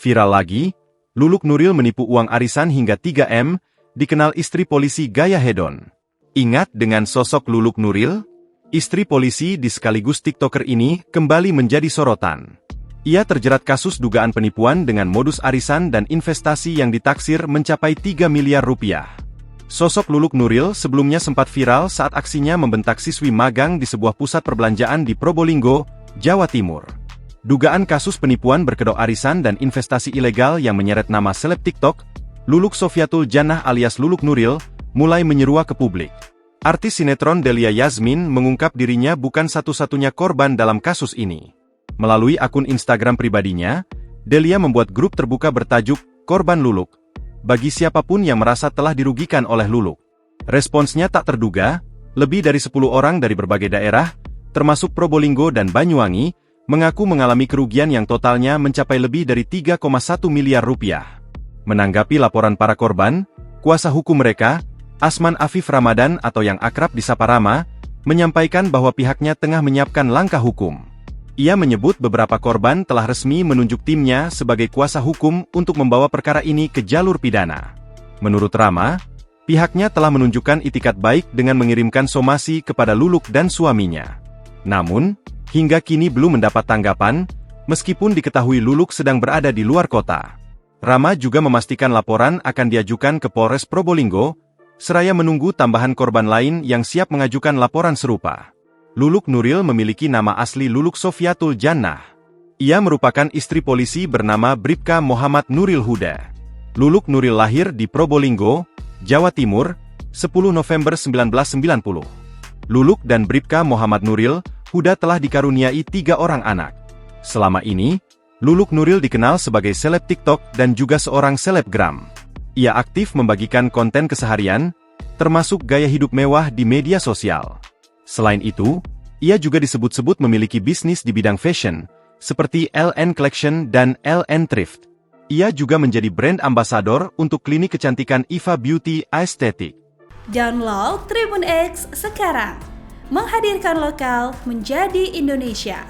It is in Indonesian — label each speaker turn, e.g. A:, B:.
A: Viral lagi, Luluk Nuril menipu uang arisan hingga 3M, dikenal istri polisi gaya hedon. Ingat dengan sosok Luluk Nuril? Istri polisi di sekaligus TikToker ini kembali menjadi sorotan. Ia terjerat kasus dugaan penipuan dengan modus arisan dan investasi yang ditaksir mencapai 3 miliar rupiah. Sosok Luluk Nuril sebelumnya sempat viral saat aksinya membentak siswi magang di sebuah pusat perbelanjaan di Probolinggo, Jawa Timur. Dugaan kasus penipuan berkedok arisan dan investasi ilegal yang menyeret nama seleb TikTok, Luluk Sofiatul Jannah alias Luluk Nuril, mulai menyeruak ke publik. Artis sinetron Delia Yasmin mengungkap dirinya bukan satu-satunya korban dalam kasus ini. Melalui akun Instagram pribadinya, Delia membuat grup terbuka bertajuk Korban Luluk, bagi siapapun yang merasa telah dirugikan oleh Luluk. Responsnya tak terduga, lebih dari 10 orang dari berbagai daerah, termasuk Probolinggo dan Banyuwangi, mengaku mengalami kerugian yang totalnya mencapai lebih dari 3,1 miliar rupiah. Menanggapi laporan para korban, kuasa hukum mereka, Asman Afif Ramadan atau yang akrab disapa Rama, menyampaikan bahwa pihaknya tengah menyiapkan langkah hukum. Ia menyebut beberapa korban telah resmi menunjuk timnya sebagai kuasa hukum untuk membawa perkara ini ke jalur pidana. Menurut Rama, pihaknya telah menunjukkan itikat baik dengan mengirimkan somasi kepada Luluk dan suaminya. Namun, hingga kini belum mendapat tanggapan, meskipun diketahui Luluk sedang berada di luar kota. Rama juga memastikan laporan akan diajukan ke Polres Probolinggo, seraya menunggu tambahan korban lain yang siap mengajukan laporan serupa. Luluk Nuril memiliki nama asli Luluk Sofiatul Jannah. Ia merupakan istri polisi bernama Bribka Muhammad Nuril Huda. Luluk Nuril lahir di Probolinggo, Jawa Timur, 10 November 1990. Luluk dan Bribka Muhammad Nuril Huda telah dikaruniai 3 orang anak. Selama ini, Luluk Nuril dikenal sebagai seleb TikTok dan juga seorang selebgram. Ia aktif membagikan konten keseharian, termasuk gaya hidup mewah di media sosial. Selain itu, ia juga disebut-sebut memiliki bisnis di bidang fashion, seperti LN Collection dan LN Thrift. Ia juga menjadi brand ambassador untuk klinik kecantikan Iva Beauty Aesthetic.
B: Download Tribun X sekarang, menghadirkan lokal menjadi Indonesia.